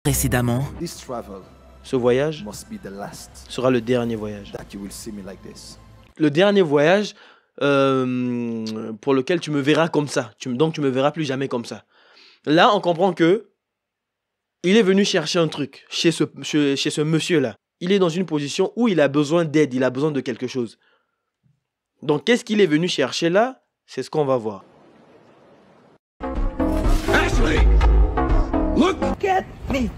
Précédemment, ce voyage sera le dernier voyage. Le dernier voyage pour lequel tu me verras comme ça. Donc tu me verras plus jamais comme ça. Là, on comprend que il est venu chercher un truc chez ce monsieur-là. Il est dans une position où il a besoin d'aide, il a besoin de quelque chose. Donc qu'est-ce qu'il est venu chercher là? C'est ce qu'on va voir. Ashley! Look at me!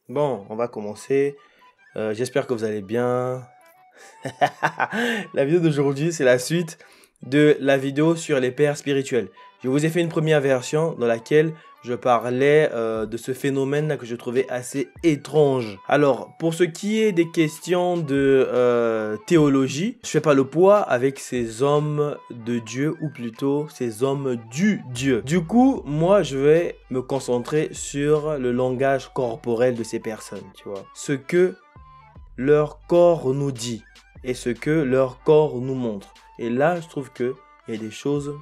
Bon, on va commencer. J'espère que vous allez bien. La vidéo d'aujourd'hui, c'est la suite de la vidéo sur les pères spirituels. Je vous ai fait une première version dans laquelle je parlais de ce phénomène-là que je trouvais assez étrange. Alors, pour ce qui est des questions de théologie, je fais pas le poids avec ces hommes de Dieu, ou plutôt ces hommes du Dieu. Du coup, moi, je vais me concentrer sur le langage corporel de ces personnes, tu vois. Ce que leur corps nous dit et ce que leur corps nous montre. Et là, je trouve qu'il y a des choses...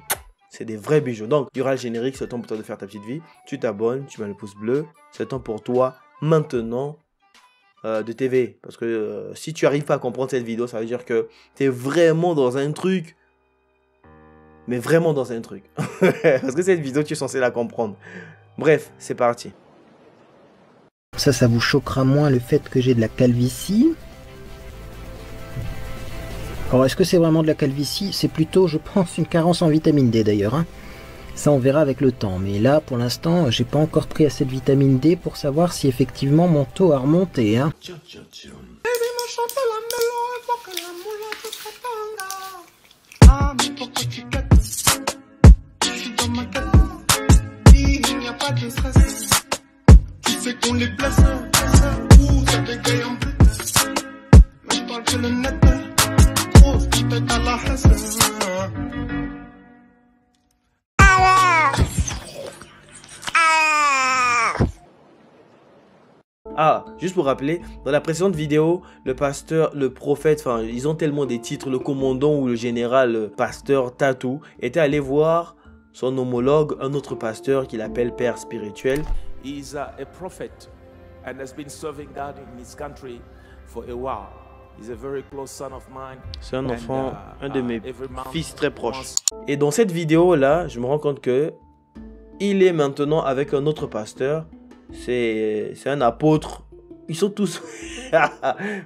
C'est des vrais bijoux. Donc, il y aura le générique, c'est le temps pour toi de faire ta petite vie. Tu t'abonnes, tu mets le pouce bleu. C'est le temps pour toi, maintenant, de TV. Parce que si tu n'arrives pas à comprendre cette vidéo, ça veut dire que tu es vraiment dans un truc. Mais vraiment dans un truc. Parce que cette vidéo, tu es censé la comprendre. Bref, c'est parti. Ça vous choquera moins le fait que j'ai de la calvitie. Alors, est-ce que c'est vraiment de la calvitie? C'est plutôt, je pense, une carence en vitamine D d'ailleurs. Hein. Ça, on verra avec le temps. Mais là, pour l'instant, j'ai pas encore pris assez de vitamine D pour savoir si effectivement mon taux a remonté. Hein. Ah, juste pour rappeler, dans la précédente vidéo, le pasteur, le prophète, enfin, ils ont tellement des titres, le commandant ou le général, le pasteur Tatou, était allé voir son homologue, un autre pasteur qu'il appelle père spirituel. He's a prophet and has been serving God in his country for a while. He's a very close son of mine. C'est un enfant, un de mes fils très proches. Et dans cette vidéo-là, je me rends compte que il est maintenant avec un autre pasteur. C'est un apôtre. Ils sont tous...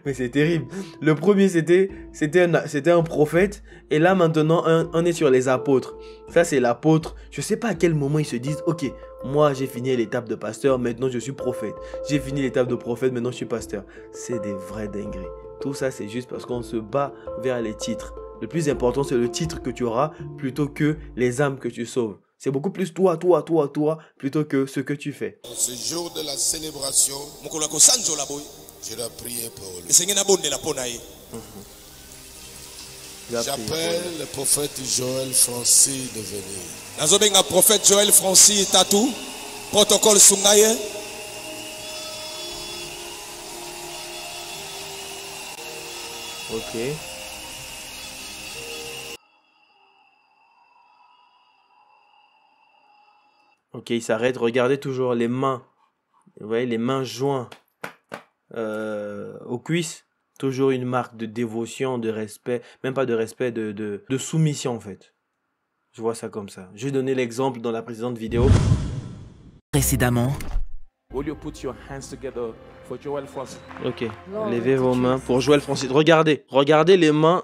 Mais c'est terrible. Le premier, c'était un prophète. Et là, maintenant, on est sur les apôtres. Ça, c'est l'apôtre. Je sais pas à quel moment ils se disent, ok, moi, j'ai fini l'étape de pasteur, maintenant, je suis prophète. J'ai fini l'étape de prophète, maintenant, je suis pasteur. C'est des vrais dingueries. Tout ça, c'est juste parce qu'on se bat vers les titres. Le plus important, c'est le titre que tu auras plutôt que les âmes que tu sauves. C'est beaucoup plus toi, plutôt que ce que tu fais. En ce jour de la célébration, je dois prier pour lui. J'appelle le prophète Joël Francis de venir. Le prophète Joël Francis Tatou, protocole Sungaye. Ok. Ok, il s'arrête. Regardez toujours les mains. Vous voyez, les mains jointes aux cuisses. Toujours une marque de dévotion, de respect. Même pas de respect, de soumission en fait. Je vois ça comme ça. Je vais donner l'exemple dans la précédente vidéo. précédemment. Will you put your hands together for Joel Francis? Ok, levez vos mains pour Joël Francis. Regardez les mains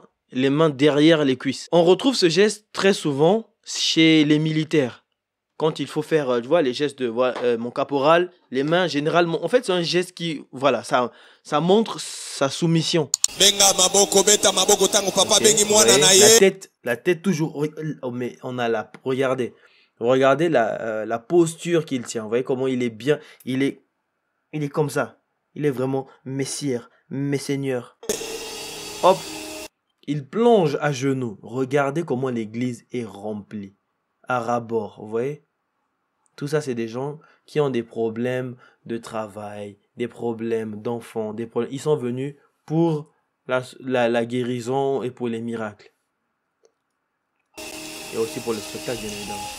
derrière les cuisses. On retrouve ce geste très souvent chez les militaires. Quand il faut faire, tu vois, les gestes de mon caporal, les mains généralement. En fait, c'est un geste qui, voilà, ça montre sa soumission. Okay. La tête toujours. Oh, mais on a la. Regardez la posture qu'il tient. Vous voyez comment il est bien. Il est comme ça. Il est vraiment messire, messeigneur. Hop. Il plonge à genoux. Regardez comment l'église est remplie. À ras-bord, vous voyez? Tout ça, c'est des gens qui ont des problèmes de travail, des problèmes d'enfants, des problèmes. Ils sont venus pour la guérison et pour les miracles. Et aussi pour le spectacle, bien évidemment.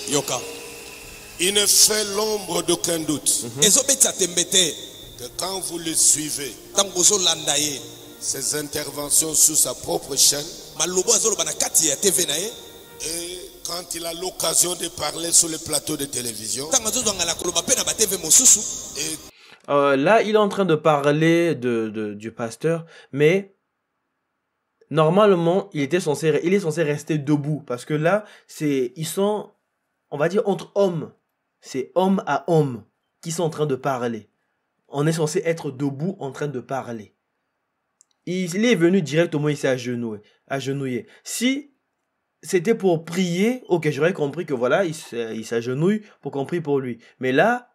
Yoka. Il ne fait l'ombre d'aucun doute que quand vous le suivez, ses interventions sur sa propre chaîne, et quand il a l'occasion de parler sur les plateaux de télévision, là, il est en train de parler du pasteur, mais normalement, il est censé rester debout, parce que là, ils sont, on va dire, entre hommes. C'est homme à homme qui sont en train de parler. On est censé être debout en train de parler. Il est venu directement, il s'est agenouillé. Si c'était pour prier, ok, j'aurais compris que voilà, il s'agenouille pour qu'on prie pour lui. Mais là,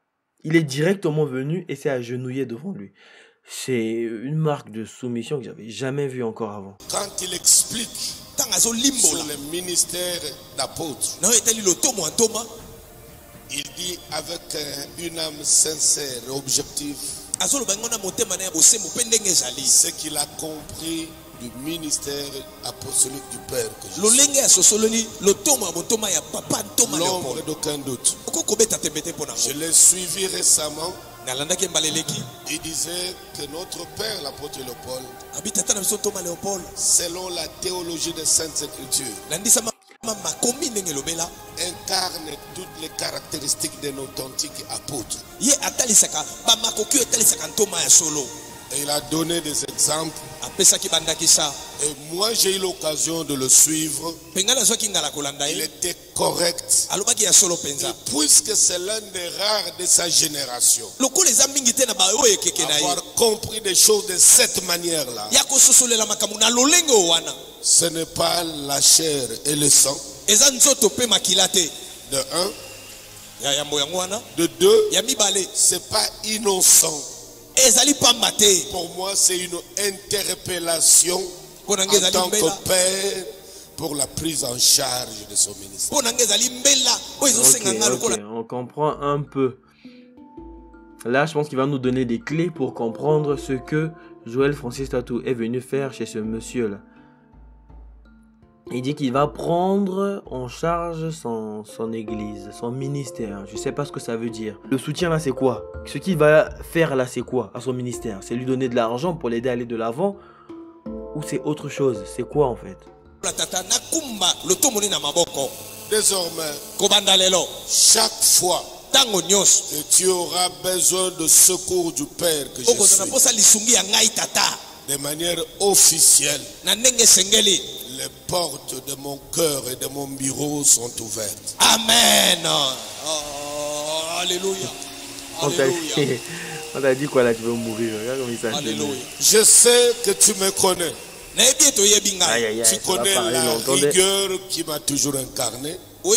il est directement venu et s'est agenouillé devant lui. C'est une marque de soumission que j'avais jamais vue encore avant. Quand il explique sur le ministère d'apôtre, il dit avec une âme sincère et objective ce qu'il a compris du ministère apostolique du Père que je suis. L'ombre d'aucun doute. Je l'ai suivi récemment. Il disait que notre Père, l'apôtre Léopold, selon la théologie des Saintes Écritures, incarne toutes les caractéristiques d'un authentique apôtre. Et il a donné des exemples. Et moi j'ai eu l'occasion de le suivre. Il était correct. Et puisque c'est l'un des rares de sa génération avoir compris des choses de cette manière-là, ce n'est pas la chair et le sang. De un. De deux, c'est pas innocent. Pour moi, c'est une interpellation en tant que père pour la prise en charge de son ministère. Ok, on comprend un peu. Là, je pense qu'il va nous donner des clés pour comprendre ce que Joel Francis Tatou est venu faire chez ce monsieur-là. Il dit qu'il va prendre en charge son église, son ministère. Je ne sais pas ce que ça veut dire. Le soutien là, c'est quoi? Ce qu'il va faire là, c'est quoi à son ministère? C'est lui donner de l'argent pour l'aider à aller de l'avant? Ou c'est autre chose? C'est quoi en fait? Désormais, chaque fois que tu auras besoin de secours du Père que je suis, de manière officielle, les portes de mon cœur et de mon bureau sont ouvertes. Amen. Alléluia. On t'a dit quoi là, tu veux mourir? Regarde comme il s'agit. Alléluia. Je sais que tu me connais. Aïe, aïe, aïe, tu connais la rigueur qui m'a toujours incarné. Et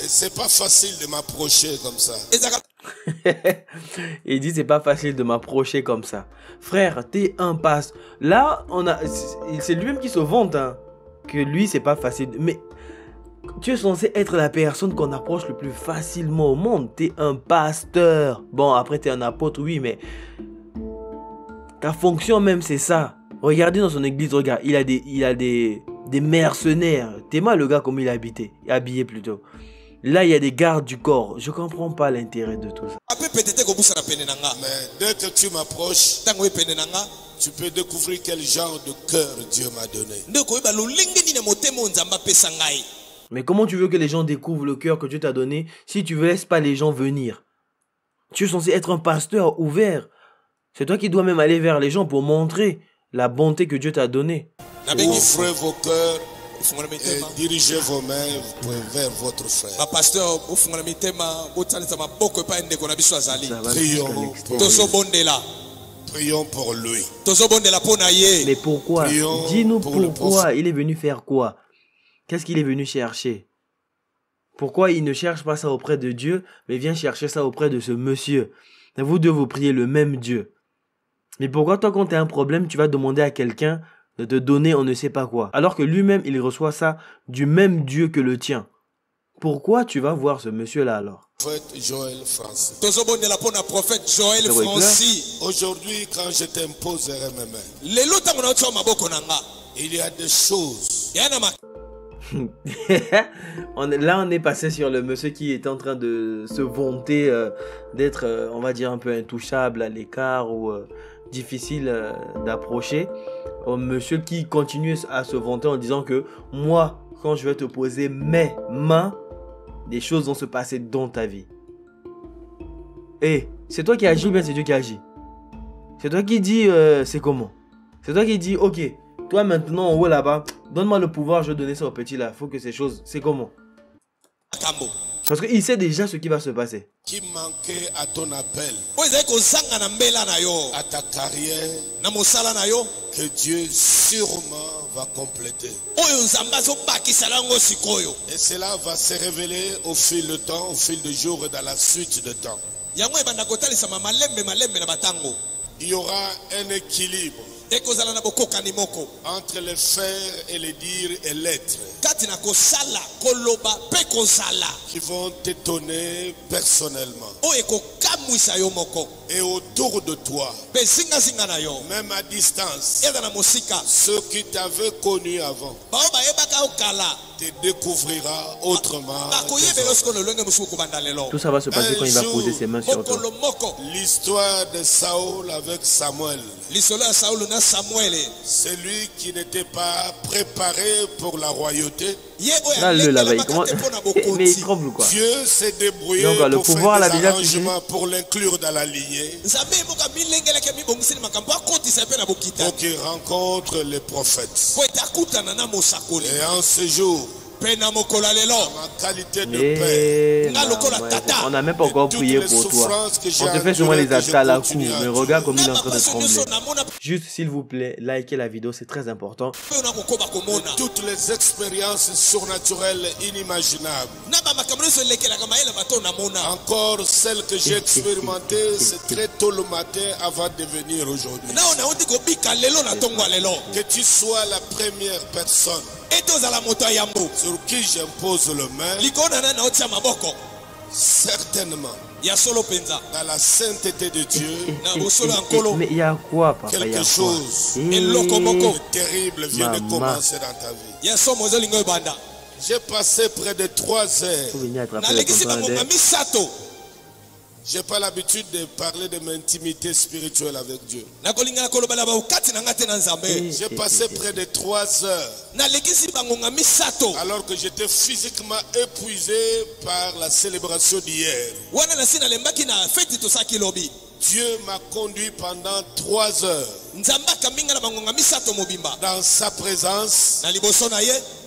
c'est pas facile de m'approcher comme ça. Il dit c'est pas facile de m'approcher comme ça. Frère, t'es un passe. Là, c'est lui-même qui se vante hein, que lui c'est pas facile. Mais tu es censé être la personne qu'on approche le plus facilement au monde. T'es un pasteur. Bon, après t'es un apôtre, oui, mais ta fonction même c'est ça. Regardez dans son église, regarde, il a des mercenaires. T'es mal le gars comme il est habillé plutôt. Là, il y a des gardes du corps. Je comprends pas l'intérêt de tout ça. Mais dès que tu m'approches, tu peux découvrir quel genre de cœur Dieu m'a donné. Mais comment tu veux que les gens découvrent le cœur que Dieu t'a donné si tu ne laisses pas les gens venir? Tu es censé être un pasteur ouvert. C'est toi qui dois même aller vers les gens pour montrer la bonté que Dieu t'a donnée. Ouvrez vos cœurs et dirigez vos mains vers votre frère. Prions pour lui. Mais pourquoi? Dis-nous pourquoi. Il est venu faire quoi? Qu'est-ce qu'il est venu chercher? Pourquoi il ne cherche pas ça auprès de Dieu, mais vient chercher ça auprès de ce monsieur? Vous deux, vous priez le même Dieu. Mais pourquoi toi, quand tu as un problème, tu vas demander à quelqu'un de te donner on ne sait pas quoi? Alors que lui-même, il reçoit ça du même Dieu que le tien. Pourquoi tu vas voir ce monsieur-là alors? Prophète Joël Francis. Prophète Joël Francis. Aujourd'hui, quand je t'imposerai mes mains, il y a des choses. Là, on est passé sur le monsieur qui est en train de se vanter d'être, on va dire, un peu intouchable, à l'écart ou difficile d'approcher. Au monsieur qui continue à se vanter en disant que moi, quand je vais te poser mes mains, des choses vont se passer dans ta vie. Et c'est toi qui agis ou bien c'est Dieu qui agit? C'est toi qui dis c'est comment? C'est toi qui dis ok, toi maintenant en haut là-bas, donne-moi le pouvoir, je vais donner ça au petit là. Il faut que ces choses, c'est comment? Parce qu'il sait déjà ce qui va se passer. Qui manquait à ton appel, à ta carrière, que Dieu sûrement va compléter. Et cela va se révéler au fil du temps, au fil du jour et dans la suite du temps. Il y aura un équilibre entre les faire et les dire et l'être qui vont t'étonner personnellement. Et autour de toi, même à distance, ceux qui t'avaient connu avant te découvrira autrement. Tout ça va se passer quand il va poser ses mains sur toi. L'histoire de Saül avec Samuel. Celui qui n'était pas préparé pour la royauté. Là, là-bas, il commence... Mais il tremble ou quoi? Dieu s'est débrouillé donc, pour faire des arrangements pour l'inclure dans la lignée. Pour qu'il rencontre les prophètes. Et en ce jour, ma qualité de père, on n'a même pas encore prié pour toi. On te fait souvent les attaques à la cour, mais regarde comme il est en train de trembler. Juste s'il vous plaît, likez la vidéo, c'est très important. Toutes les expériences surnaturelles inimaginables, encore celles que j'ai expérimentées, c'est très tôt le matin avant de venir aujourd'hui. Que tu sois la première personne sur qui j'impose le main, certainement dans la sainteté de Dieu, mais il y a quoi, papa? quelque chose de terrible vient de commencer dans ta vie. J'ai passé près de 3 heures. J'ai pas l'habitude de parler de mon intimité spirituelle avec Dieu. J'ai passé près de 3 heures. Alors que j'étais physiquement épuisé par la célébration d'hier. Dieu m'a conduit pendant 3 heures. Dans sa présence,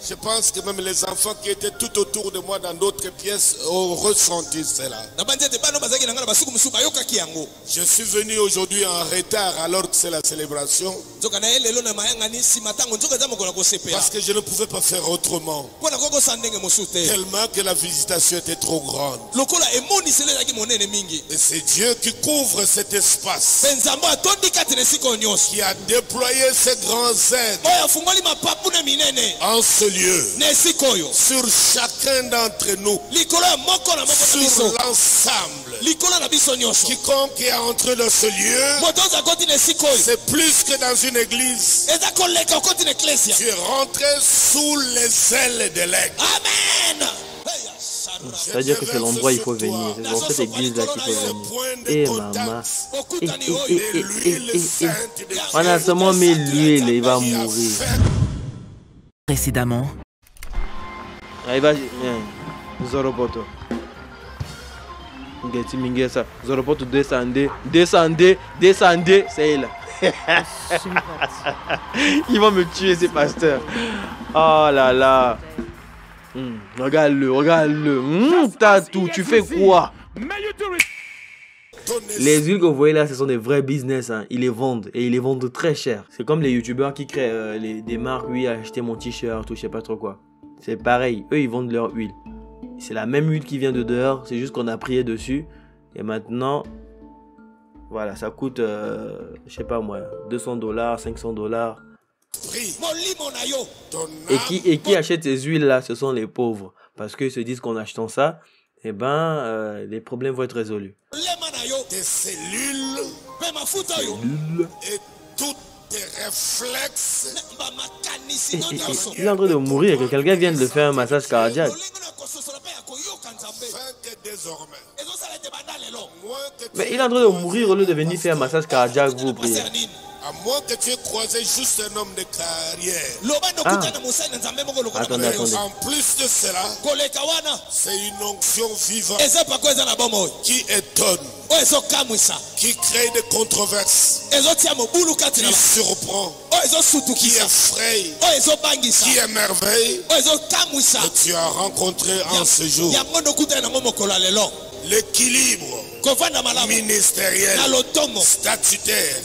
je pense que même les enfants qui étaient tout autour de moi dans d'autres pièces ont ressenti cela. Je suis venu aujourd'hui en retard alors que c'est la célébration. Parce que je ne pouvais pas faire autrement. Tellement que la visitation était trop grande. Et c'est Dieu qui couvre cet espace, qui a déployé ses grands aides en ce lieu, sur chacun d'entre nous, sur l'ensemble. Quiconque est entré dans ce lieu, c'est plus que dans une église. Tu es rentré sous les ailes de l'aigle. Amen. C'est-à-dire que c'est l'endroit où il faut venir. C'est dans cette église-là qu'il faut venir. Et maman. On a seulement mis l'huile, il va mourir. Précédemment. Il va... Zoropoto. Zoropoto descendez. C'est là. Ils vont me tuer ces pasteurs. Oh là là. Regarde-le. Tatou, tu fais quoi? Les huiles que vous voyez là, ce sont des vrais business. Hein. Ils les vendent et ils les vendent très cher. C'est comme les youtubeurs qui créent des marques. Oui, acheter mon t-shirt ou je sais pas trop quoi. C'est pareil. Eux, ils vendent leur huile. C'est la même huile qui vient de dehors. C'est juste qu'on a prié dessus. Et maintenant, voilà, ça coûte, je sais pas moi, $200, $500. Et qui achète ces huiles là, ce sont les pauvres. parce qu'ils se disent qu'en achetant ça, eh ben, les problèmes vont être résolus. Tes cellules et tous tes réflexes. Il est en train de mourir et que quelqu'un vient de le faire un massage cardiaque. Mais il est en train de mourir au lieu de venir faire un massage cardiaque, vous priez. À moins que tu aies croisé juste un homme de carrière. Attendez. En plus de cela, c'est une onction vivante qui étonne, qui crée des controverses, qui surprend, qui effraie, qui émerveille, que tu as rencontré en ce jour. L'équilibre ministériel, statutaire,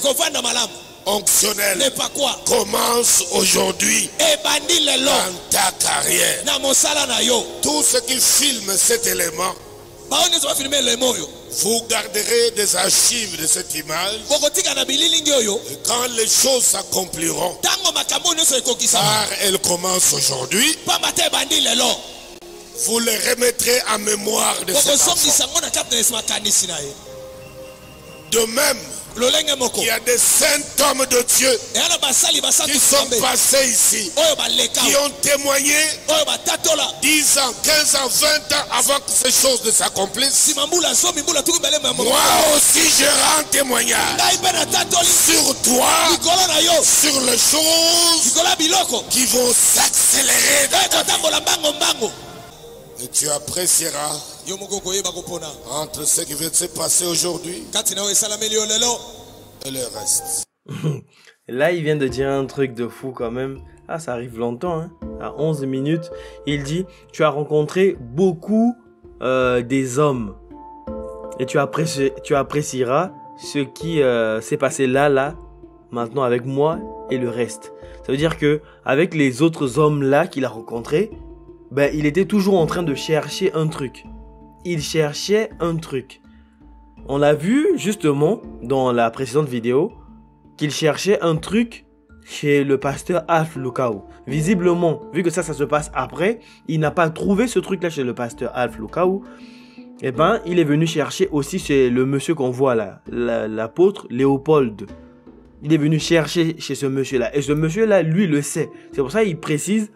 onctionnel commence aujourd'hui dans ta carrière. Tout ce qui filme cet élément, vous garderez des archives de cette image. Et quand les choses s'accompliront, car elles commencent aujourd'hui, vous les remettrez en mémoire de cet enfant. De même, il y a des saints hommes de Dieu qui sont passés ici, qui ont témoigné 10 ans, 15 ans, 20 ans avant que ces choses ne s'accomplissent. Moi aussi je rends témoignage sur toi, sur les choses qui vont s'accélérer. Et tu apprécieras entre ce qui vient de se passer aujourd'hui et le reste. Là, il vient de dire un truc de fou quand même. Ah, ça arrive longtemps, hein. À 11 minutes, il dit, tu as rencontré beaucoup des hommes. Et tu apprécieras ce qui s'est passé là, maintenant avec moi et le reste. Ça veut dire que avec les autres hommes là qu'il a rencontrés, ben, il était toujours en train de chercher un truc. Il cherchait un truc. On l'a vu justement dans la précédente vidéo qu'il cherchait un truc chez le pasteur Alf Lukau. Visiblement, vu que ça se passe après, il n'a pas trouvé ce truc là chez le pasteur Alf Lukau. Et ben, il est venu chercher aussi chez le monsieur qu'on voit là, l'apôtre Léopold. Il est venu chercher chez ce monsieur là. Et ce monsieur là, lui, le sait. C'est pour ça qu'il précise.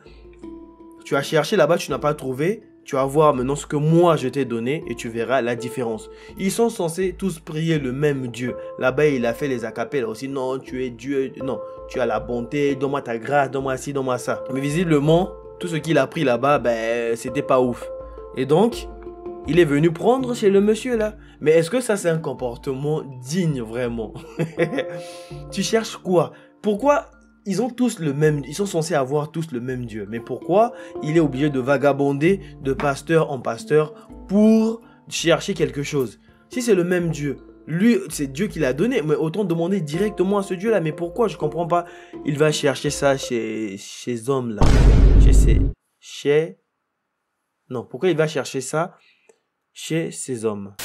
Tu as cherché là-bas, tu n'as pas trouvé. Tu vas voir maintenant ce que moi je t'ai donné et tu verras la différence. Ils sont censés tous prier le même Dieu. Là-bas, il a fait les acapelles aussi. Non, tu es Dieu. Non, tu as la bonté. Donne-moi ta grâce. Donne-moi ci, donne-moi ça. Mais visiblement, tout ce qu'il a pris là-bas, ben, c'était pas ouf. Et donc, il est venu prendre chez le monsieur là. Mais est-ce que ça, c'est un comportement digne vraiment? Tu cherches quoi? Pourquoi? Ils ont tous le même, ils sont censés avoir tous le même Dieu. Mais pourquoi il est obligé de vagabonder de pasteur en pasteur pour chercher quelque chose? Si c'est le même Dieu, lui, c'est Dieu qui l'a donné. Mais autant demander directement à ce Dieu-là. Mais pourquoi? Je comprends pas. Il va chercher ça chez hommes là. Non, pourquoi il va chercher ça chez ces hommes?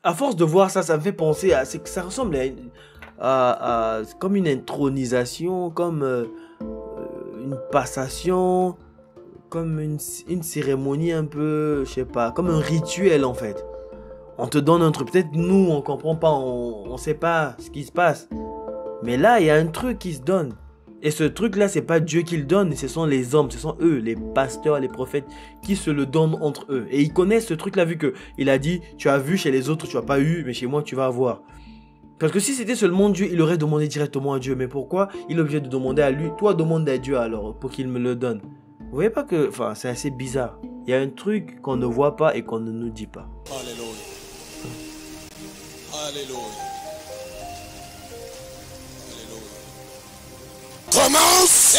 À force de voir ça, ça me fait penser à... Ça ressemble à comme une intronisation, comme une passation, comme une cérémonie un peu, je sais pas, comme un rituel en fait. On te donne un truc, peut-être nous on comprend pas, on sait pas ce qui se passe. Mais là, il y a un truc qui se donne. Et ce truc-là, c'est pas Dieu qui le donne, ce sont les hommes, ce sont eux, les pasteurs, les prophètes, qui se le donnent entre eux. Et ils connaissent ce truc-là, vu qu'il a dit, tu as vu chez les autres, tu n'as pas eu, mais chez moi, tu vas avoir. Parce que si c'était seulement Dieu, il aurait demandé directement à Dieu. Mais pourquoi il est obligé de demander à lui? Toi, demande à Dieu alors, pour qu'il me le donne. Vous voyez pas que... Enfin, c'est assez bizarre. Il y a un truc qu'on ne voit pas et qu'on ne nous dit pas. Alléluia. Alléluia. Commence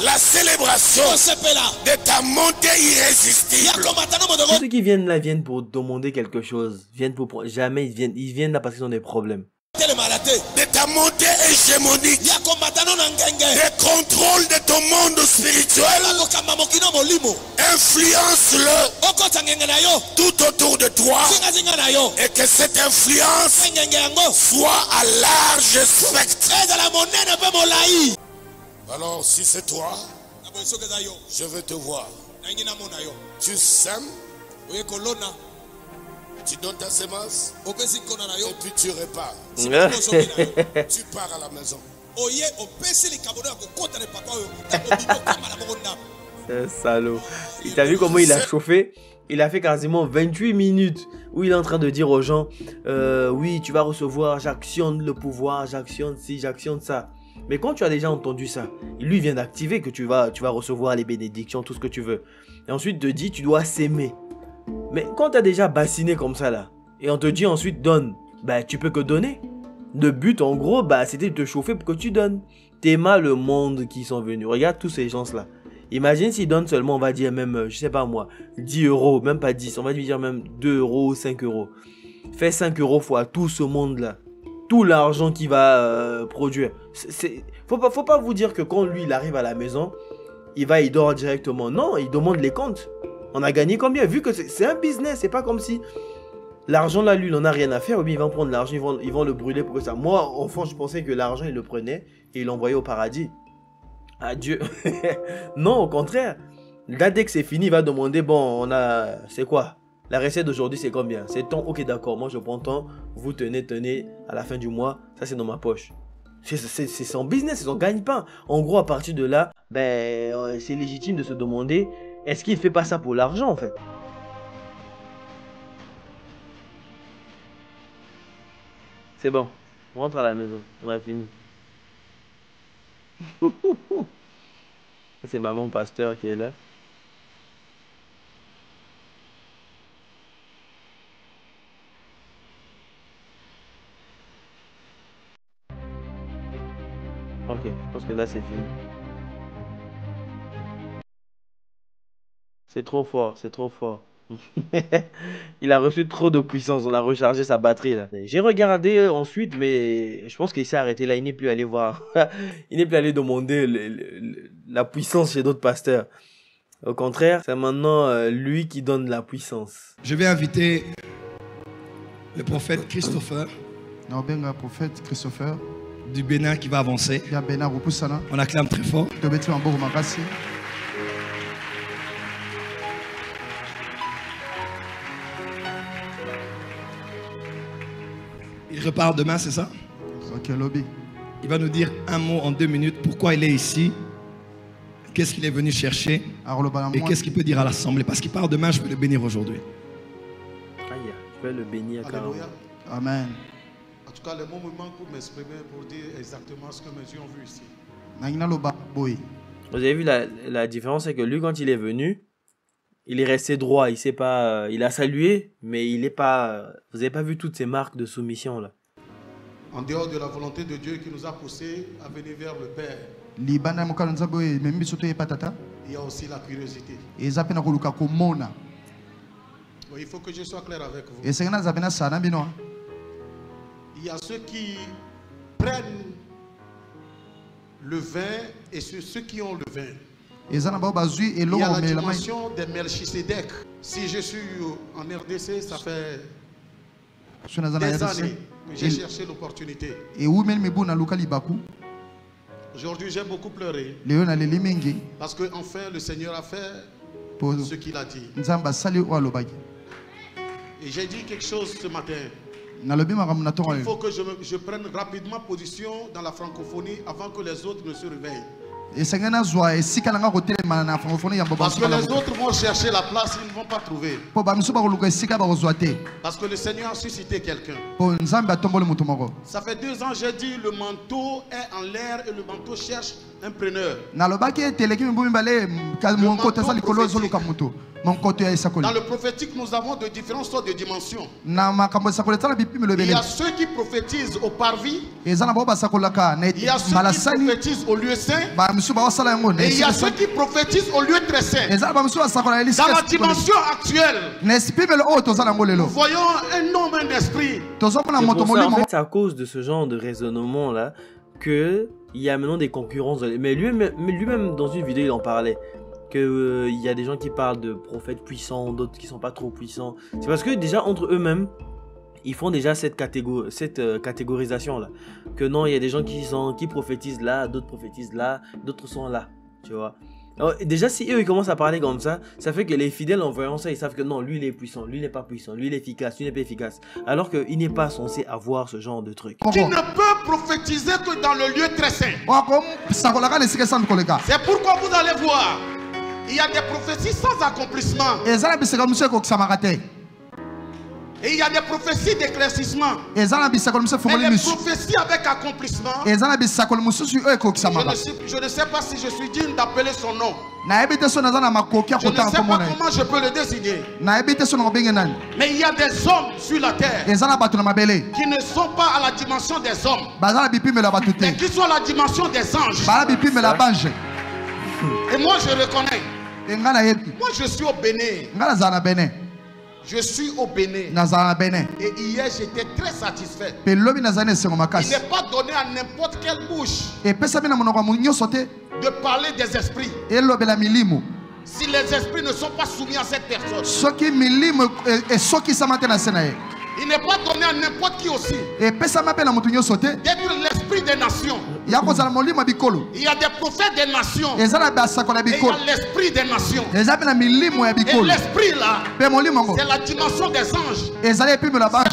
la célébration de ta montée irrésistible. Tous ceux qui viennent là viennent pour demander quelque chose. Viennent pour... Jamais ils viennent là parce qu'ils ont des problèmes. de ta montée hégémonique, des contrôles de ton monde spirituel. Influence-le tout autour de toi et que cette influence soit à large spectre. Alors si c'est toi, je veux te voir. Tu sèmes, tu donnes ta sémence et puis tu repars. Tu pars à la maison. Salaud. Il t'a vu comment il a chauffé? Il a fait quasiment 28 minutes où il est en train de dire aux gens oui, tu vas recevoir, j'actionne le pouvoir, j'actionne ci, j'actionne ça. Mais quand tu as déjà entendu ça, lui vient d'activer que tu vas recevoir les bénédictions, tout ce que tu veux. Et ensuite te dit tu dois s'aimer. Mais quand tu as déjà bassiné comme ça là, et on te dit ensuite donne, bah tu peux que donner. Le but en gros, bah c'était de te chauffer pour que tu donnes. T'aimas le monde qui sont venus. Regarde tous ces gens là. Imagine s'ils donnent seulement, on va dire même, je sais pas moi, 10 euros, même pas 10, on va dire même 2 euros, 5 euros. Fais 5 euros fois tout ce monde là. Tout l'argent qu'il va produire. Faut pas vous dire que quand lui il arrive à la maison, il dort directement. Non, il demande les comptes. On a gagné combien? Vu que c'est un business, c'est pas comme si l'argent là, lui, il en a rien à faire. Ou bien ils vont prendre l'argent, ils vont le brûler pour que ça. Moi, enfant, je pensais que l'argent, il le prenait et il l'envoyait au paradis. Adieu. Non, au contraire. Là, dès que c'est fini, il va demander, bon, c'est quoi? La recette d'aujourd'hui, c'est combien? C'est tant? Ok, d'accord, moi je prends tant. Vous tenez, à la fin du mois, ça c'est dans ma poche. C'est son business, c'est son gagne-pain. En gros, à partir de là, ben, c'est légitime de se demander, est-ce qu'il ne fait pas ça pour l'argent en fait? C'est bon, on rentre à la maison, on a fini. C'est maman pasteur qui est là. Ok, je pense que là c'est fini. C'est trop fort, c'est trop fort. Il a reçu trop de puissance, on a rechargé sa batterie là. J'ai regardé ensuite, mais je pense qu'il s'est arrêté là, il n'est plus allé voir. Il n'est plus allé demander la puissance chez d'autres pasteurs. Au contraire, c'est maintenant lui qui donne la puissance. Je vais inviter le prophète Christopher. Prophète Christopher Du Bénin qui va avancer. On acclame très fort. Il repart demain, c'est ça? Il va nous dire un mot en 2 minutes. Pourquoi il est ici? Qu'est-ce qu'il est venu chercher? Et qu'est-ce qu'il peut dire à l'assemblée? Parce qu'il part demain, je vais le bénir aujourd'hui. Aïe, je vais le bénir carrément. Amen. En tout cas, le mot me manque pour m'exprimer, pour dire exactement ce que mes yeux ont vu ici. Vous avez vu la différence, c'est que lui, quand il est venu, il est resté droit. Il sait pas, il a salué, mais il est pas. Vous avez pas vu toutes ces marques de soumission là. En dehors de la volonté de Dieu qui nous a poussés à venir vers le Père, il y a aussi la curiosité. Il faut que je sois clair avec vous. Il y a ceux qui prennent le vin et ceux qui ont le vin. Il y a la dimension des Melchisedec. Si je suis en RDC, ça fait des années que j'ai cherché l'opportunité. Aujourd'hui, j'ai beaucoup pleuré. Parce que enfin le Seigneur a fait ce qu'il a dit. Et j'ai dit quelque chose ce matin. Il faut que je prenne rapidement position dans la francophonie avant que les autres ne se réveillent. Parce que les autres vont chercher la place, ils ne vont pas trouver. Parce que le Seigneur a suscité quelqu'un. Ça fait 2 ans, j'ai dit le manteau est en l'air et le manteau cherche un preneur. Dans le prophétique, nous avons de différentes sortes de dimensions. Il y a ceux qui prophétisent au parvis. Il y a ceux qui prophétisent au lieu saint. Et il y a ceux qui prophétisent au lieu très saint. Dans la dimension actuelle, nous voyons un nombre d'esprits. En fait, c'est à cause de ce genre de raisonnement là qu'il y a maintenant des concurrences. Mais lui-même dans une vidéo il en parlait. Qu'il y a des gens qui parlent de prophètes puissants, d'autres qui sont pas trop puissants. C'est parce que déjà entre eux-mêmes, ils font déjà cette catégorisation là. Que non, il y a des gens qui prophétisent là, d'autres prophétisent là, d'autres sont là. Tu vois. Alors, déjà si eux ils commencent à parler comme ça fait que les fidèles en voyant ça, ils savent que non, lui il est puissant, lui il n'est pas puissant, lui il est efficace, lui il n'est pas efficace. Alors qu'il n'est pas censé avoir ce genre de truc. Tu ne peux prophétiser que dans le lieu très saint. C'est pourquoi vous allez voir. Il y a des prophéties sans accomplissement. Et il y a des prophéties d'éclaircissement. Et des prophéties avec accomplissement. Je ne sais pas si je suis digne d'appeler son nom. Je ne sais pas comment je peux le désigner. Mais il y a des hommes sur la terre qui ne sont pas à la dimension des hommes, mais qui sont à la dimension des anges. Et moi je reconnais. Moi je suis au Bénin. Je suis au Bénin. Et hier j'étais très satisfait. Il n'est pas donné à n'importe quelle bouche de parler des esprits. Si les esprits ne sont pas soumis à cette personne. Il n'est pas donné à n'importe qui aussi d'être l'esprit des nations. Il y a des prophètes des nations. Et il y a l'esprit des nations. Et l'esprit là, c'est la dimension des anges.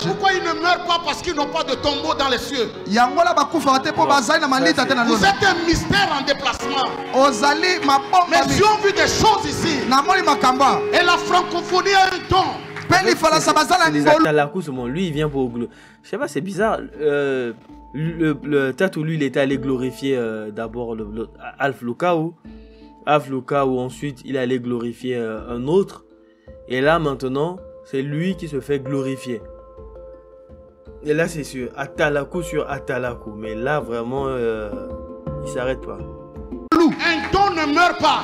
Pourquoi ils ne meurent pas? Parce qu'ils n'ont pas de tombeau dans les cieux. Vous êtes un mystère en déplacement. Mais Dieu a vu des choses ici. Et la francophonie a un don. Lui il vient pour je sais pas, c'est bizarre. Le Tatou, lui il était allé glorifier d'abord Alf Lukau, ensuite il allait glorifier un autre, et là maintenant c'est lui qui se fait glorifier. Et là c'est sur Atalaku, mais là vraiment il s'arrête pas. Un don ne meurt pas.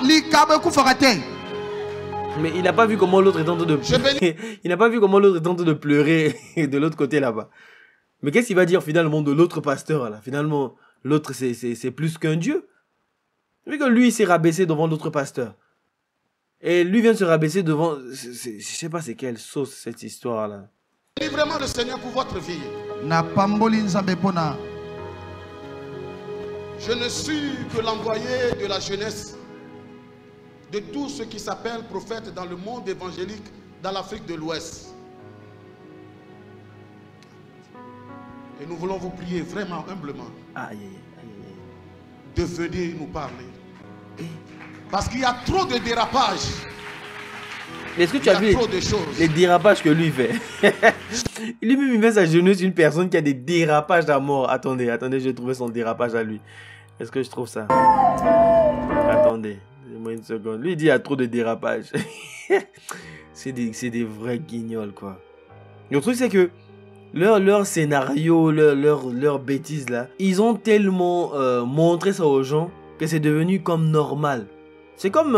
Mais il n'a pas vu comment l'autre est en train de pleurer. Il n'a pas vu comment l'autre est en train de pleurer de l'autre côté là-bas. Mais qu'est-ce qu'il va dire finalement de l'autre pasteur là? Finalement, l'autre c'est plus qu'un dieu. Vu que lui il s'est rabaissé devant l'autre pasteur. Et lui vient de se rabaisser devant... Je sais pas c'est quelle sauce cette histoire là. Prie vraiment le Seigneur pour votre vie. Je ne suis que l'envoyé de la jeunesse de tous ceux qui s'appellent prophètes dans le monde évangélique dans l'Afrique de l'Ouest. Et nous voulons vous prier vraiment humblement de venir nous parler. Parce qu'il y a trop de dérapages. Est-ce que tu as vu les dérapages que lui fait? Lui-même il met sa genou sur une personne qui a des dérapages à mort. Attendez, je vais trouver son dérapage à lui. Est-ce que je trouve ça? Attendez. Une seconde. Lui il dit il y a trop de dérapages. C'est des vrais guignols quoi. Le truc c'est que leur scénario, leur bêtise là, ils ont tellement montré ça aux gens que c'est devenu comme normal. C'est comme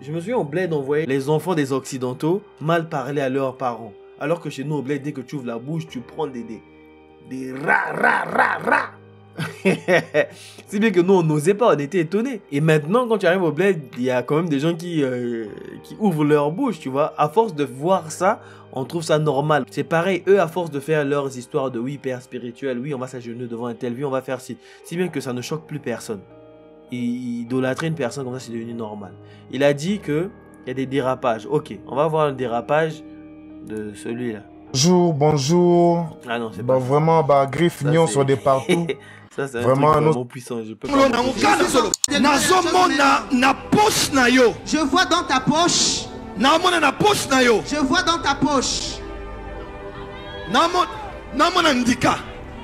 je me souviens au bled on voyait les enfants des occidentaux mal parler à leurs parents. Alors que chez nous au bled dès que tu ouvres la bouche tu prends des ra. C'est bien que nous on n'osait pas, on était étonnés. Et maintenant quand tu arrives au bled, il y a quand même des gens qui ouvrent leur bouche, tu vois. À force de voir ça, on trouve ça normal. C'est pareil, eux à force de faire leurs histoires de oui père spirituel, oui on va s'agenouiller devant un tel, oui on va faire ci. Si bien que ça ne choque plus personne. Idolâtrer une personne comme ça c'est devenu normal. Il a dit que il y a des dérapages. Ok, on va voir le dérapage de celui-là. Bonjour. Ah non, c'est pas vraiment griffe mignon sur des partout. Ça c'est vraiment puissant, je peux pas. Je vois dans ta poche. Je vois dans ta poche.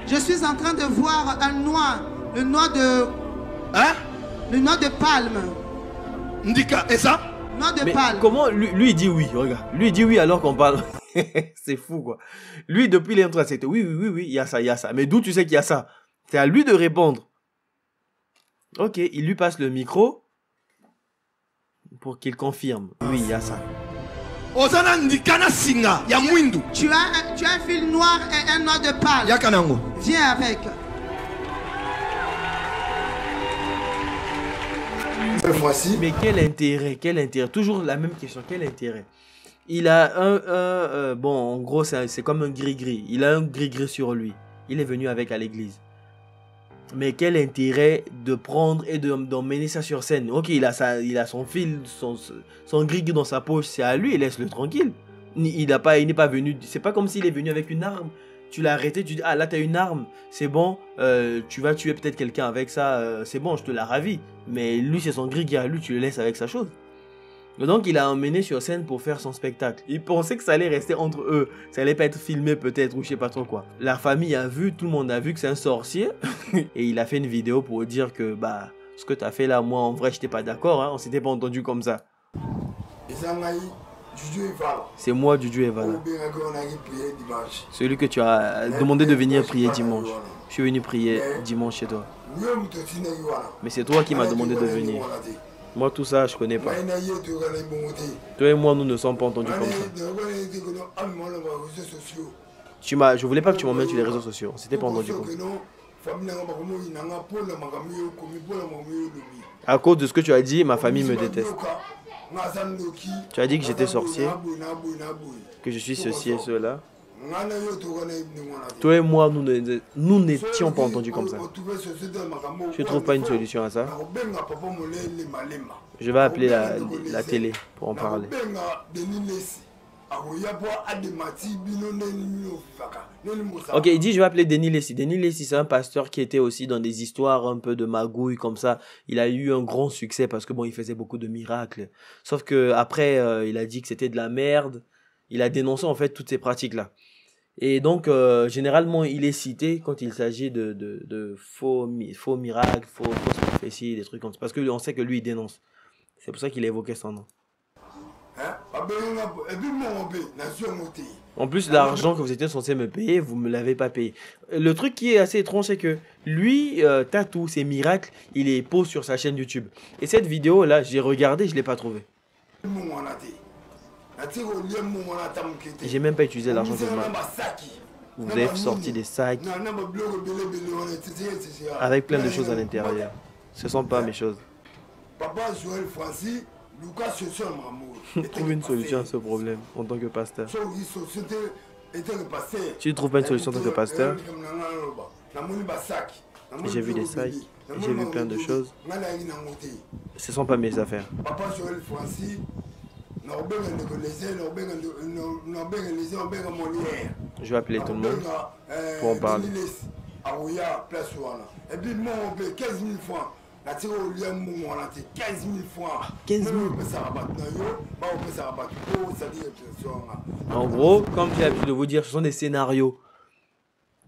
Je suis en train de voir un noix. Le noix de... Hein? Le nom de palme. Ndika, et ça? Nom de Mais palme. comment lui il dit oui, regarde. Lui il dit oui alors qu'on parle. C'est fou quoi. Lui depuis il est en train de dire oui, il y a ça, il y a ça. Mais d'où tu sais qu'il y a ça? C'est à lui de répondre. Ok, il lui passe le micro pour qu'il confirme. Oui, il y a ça. Ozana Ndikana Singa, ya Mwindu. Tu as un fil noir et un noir de palme. Ya Kanango. Viens avec. Cette fois-ci. Mais quel intérêt? Toujours la même question, quel intérêt? Il a bon, en gros, c'est comme un gris-gris. Il a un gris-gris sur lui. Il est venu avec à l'église. Mais quel intérêt de prendre et d'emmener ça sur scène? Ok, il a son fil, son gris-gris dans sa poche, c'est à lui, laisse-le tranquille. Il n'est pas venu, c'est pas comme s'il est venu avec une arme. Tu l'as arrêté, tu dis, ah là t'as une arme, c'est bon, tu vas tuer peut-être quelqu'un avec ça, c'est bon, je te la ravis. Mais lui, c'est son gris-gris à lui, tu le laisses avec sa chose. Donc il a emmené sur scène pour faire son spectacle. Il pensait que ça allait rester entre eux. Ça allait pas être filmé peut-être ou je sais pas trop quoi. La famille a vu, tout le monde a vu que c'est un sorcier. Et il a fait une vidéo pour dire que bah ce que tu as fait là, moi en vrai j'étais pas d'accord. Hein, on s'était pas entendu comme ça. C'est moi Dudu Evala. Celui que tu as demandé de venir prier dimanche. Je suis venu prier dimanche chez toi. Mais c'est toi qui m'as demandé de venir. Moi, tout ça, je connais pas. Toi et moi, nous ne sommes pas entendus comme ça. Je voulais pas que tu m'emmènes sur les réseaux sociaux. On s'était pas entendu comme ça. À cause de ce que tu as dit, ma famille me déteste. Tu as dit que j'étais sorcier, que je suis ceci et cela. Toi et moi, nous n'étions pas entendus comme ça. Je ne trouve pas une solution à ça. Je vais appeler la télé pour en parler. Ok, il dit je vais appeler Denis Lessi. Denis Lessi, c'est un pasteur qui était aussi dans des histoires un peu de magouille comme ça. Il a eu un grand succès parce que bon, il faisait beaucoup de miracles. Sauf que après, il a dit que c'était de la merde. Il a dénoncé en fait toutes ces pratiques-là. Et donc, généralement, il est cité quand il s'agit de faux miracles, fausses prophéties, des trucs comme ça. Parce qu'on sait que lui, il dénonce. C'est pour ça qu'il a évoqué son nom. En plus, l'argent que vous étiez censé me payer, vous ne me l'avez pas payé. Le truc qui est assez étrange, c'est que lui, Tatou, ses miracles, il les pose sur sa chaîne YouTube. Et cette vidéo-là, j'ai regardé, je ne l'ai pas trouvée. J'ai même pas utilisé l'argent que vous avez sorti des sacs avec plein de choses à l'intérieur. Ce ne sont pas mes choses. Trouve une solution à ce problème en tant que pasteur. Tu ne trouves pas une solution en tant que pasteur? J'ai vu des sacs, j'ai vu plein de choses. Ce ne sont pas mes affaires. Je vais appeler tout le monde pour en parler. 15 000. En gros, comme j'ai l'habitude de vous dire, ce sont des scénarios.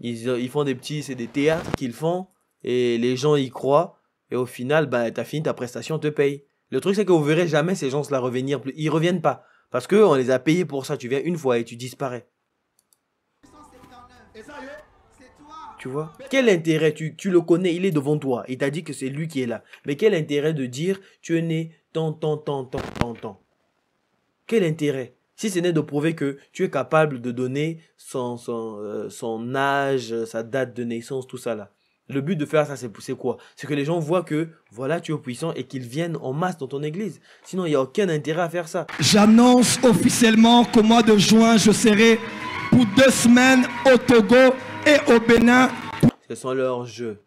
Ils font c'est des théâtres qu'ils font et les gens y croient. Et au final, bah, tu as fini ta prestation, on te paye. Le truc, c'est que vous verrez jamais ces gens-là revenir. Ils reviennent pas. Parce qu'on les a payés pour ça. Tu viens une fois et tu disparais. Tu vois? Quel intérêt? Tu le connais, il est devant toi. Il t'a dit que c'est lui qui est là. Mais quel intérêt de dire tu es né tant. Quel intérêt? Si ce n'est de prouver que tu es capable de donner son âge, sa date de naissance, tout ça là. Le but de faire ça, c'est quoi? C'est que les gens voient que, voilà, tu es puissant et qu'ils viennent en masse dans ton église. Sinon, il n'y a aucun intérêt à faire ça. J'annonce officiellement qu'au mois de juin, je serai pour 2 semaines au Togo et au Bénin. Ce sont leurs jeux.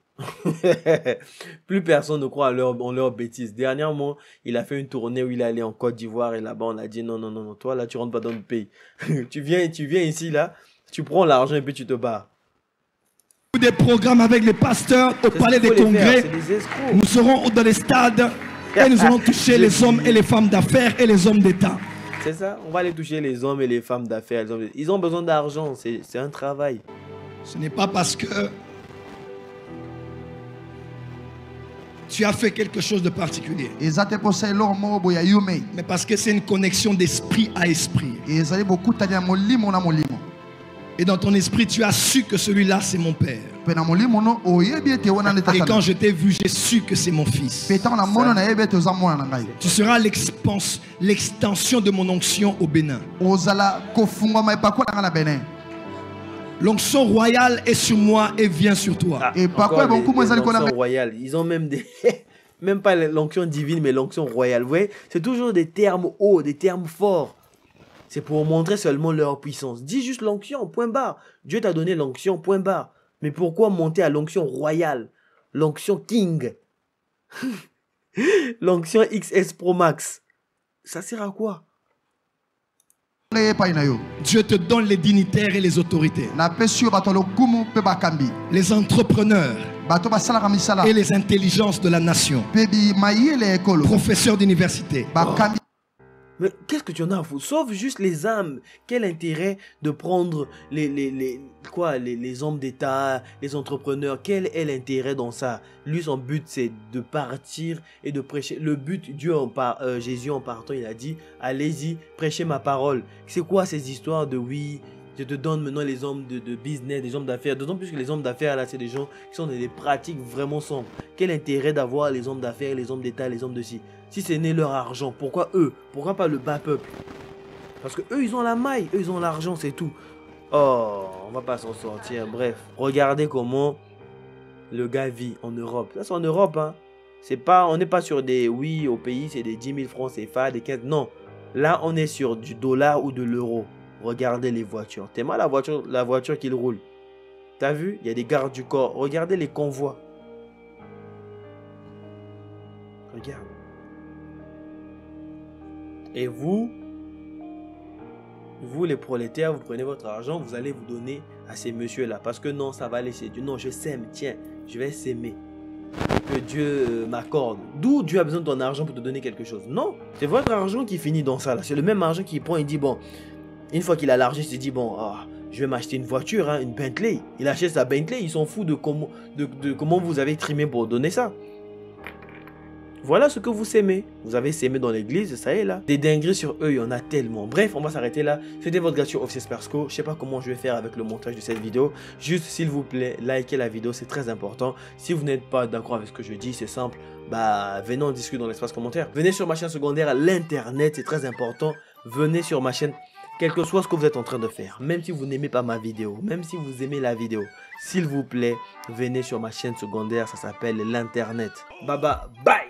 Plus personne ne croit en leurs bêtises. Dernièrement, il a fait une tournée où il est allé en Côte d'Ivoire et là-bas, on a dit non, toi là, tu rentres pas dans le pays. tu viens ici là, tu prends l'argent et puis tu te barres. Des programmes avec les pasteurs au palais des congrès. Nous serons dans les stades et nous allons toucher les hommes et les femmes d'affaires et les hommes d'État. C'est ça, on va aller toucher les hommes et les femmes d'affaires. Ils ont besoin d'argent, c'est un travail. Ce n'est pas parce que Tu as fait quelque chose de particulier. Mais parce que c'est une connexion d'esprit à esprit. Et dans ton esprit, tu as su que celui-là, c'est mon père. Et quand je t'ai vu, j'ai su que c'est mon fils. Tu seras l'extension de mon onction au Bénin. L'onction royale est sur moi et vient sur toi. L'onction royale, ils ont même des... même pas l'onction divine, mais l'onction royale. Vous voyez, c'est toujours des termes hauts, des termes forts. C'est pour montrer seulement leur puissance. Dis juste l'onction, point barre. Dieu t'a donné l'onction, point barre. Mais pourquoi monter à l'onction royale? L'onction King. L'onction XS Pro Max. Ça sert à quoi? Dieu te donne les dignitaires et les autorités. Les entrepreneurs. Et les intelligences de la nation. Professeurs d'université. Mais qu'est-ce que tu en as à foutre? Sauf juste les âmes. Quel intérêt de prendre les hommes d'État, les entrepreneurs? Quel est l'intérêt dans ça? Lui, son but, c'est de partir et de prêcher. Le but, Jésus en partant, il a dit, allez-y, prêchez ma parole. C'est quoi ces histoires de oui, je te donne maintenant les hommes de business, des hommes d'affaires. D'autant plus que les hommes d'affaires, là, c'est des gens qui sont dans des pratiques vraiment sombres. Quel intérêt d'avoir les hommes d'affaires, les hommes d'État, les hommes de ci? Si ce n'est leur argent, pourquoi eux? Pourquoi pas le bas peuple? Parce que eux, ils ont la maille, eux, ils ont l'argent, c'est tout. Oh, on va pas s'en sortir. Bref, regardez comment le gars vit en Europe. Ça, c'est en Europe, hein. C'est pas, on n'est pas sur des, oui, au pays, c'est des 10 000 francs CFA, des 15. Non, là, on est sur du dollar ou de l'euro. Regardez les voitures. T'es mal la voiture qu'il roule. T'as vu? Il y a des gardes du corps. Regardez les convois. Regarde. Et vous les prolétaires, vous prenez votre argent, vous allez vous donner à ces messieurs-là. Parce que non, ça va laisser Dieu. Non, je sème, tiens, je vais s'aimer. Que Dieu m'accorde. D'où Dieu a besoin de ton argent pour te donner quelque chose? Non, c'est votre argent qui finit dans ça. C'est le même argent qu'il prend et dit, bon, une fois qu'il a l'argent, il se dit, bon, je vais m'acheter une voiture, hein, une Bentley. Il achète sa Bentley, ils s'en foutent de comment vous avez trimé pour donner ça. Voilà ce que vous s'aimez. Vous avez s'aimé dans l'église, ça y est là. Des dingueries sur eux, il y en a tellement. Bref, on va s'arrêter là. C'était votre gars sur Officier Sparsko. Je sais pas comment je vais faire avec le montage de cette vidéo. Juste, s'il vous plaît, likez la vidéo, c'est très important. Si vous n'êtes pas d'accord avec ce que je dis, c'est simple. Bah, venez en discuter dans l'espace commentaire. Venez sur ma chaîne secondaire, l'internet, c'est très important. Venez sur ma chaîne, quel que soit ce que vous êtes en train de faire. Même si vous n'aimez pas ma vidéo, même si vous aimez la vidéo, s'il vous plaît, venez sur ma chaîne secondaire, ça s'appelle l'internet. Bye bye.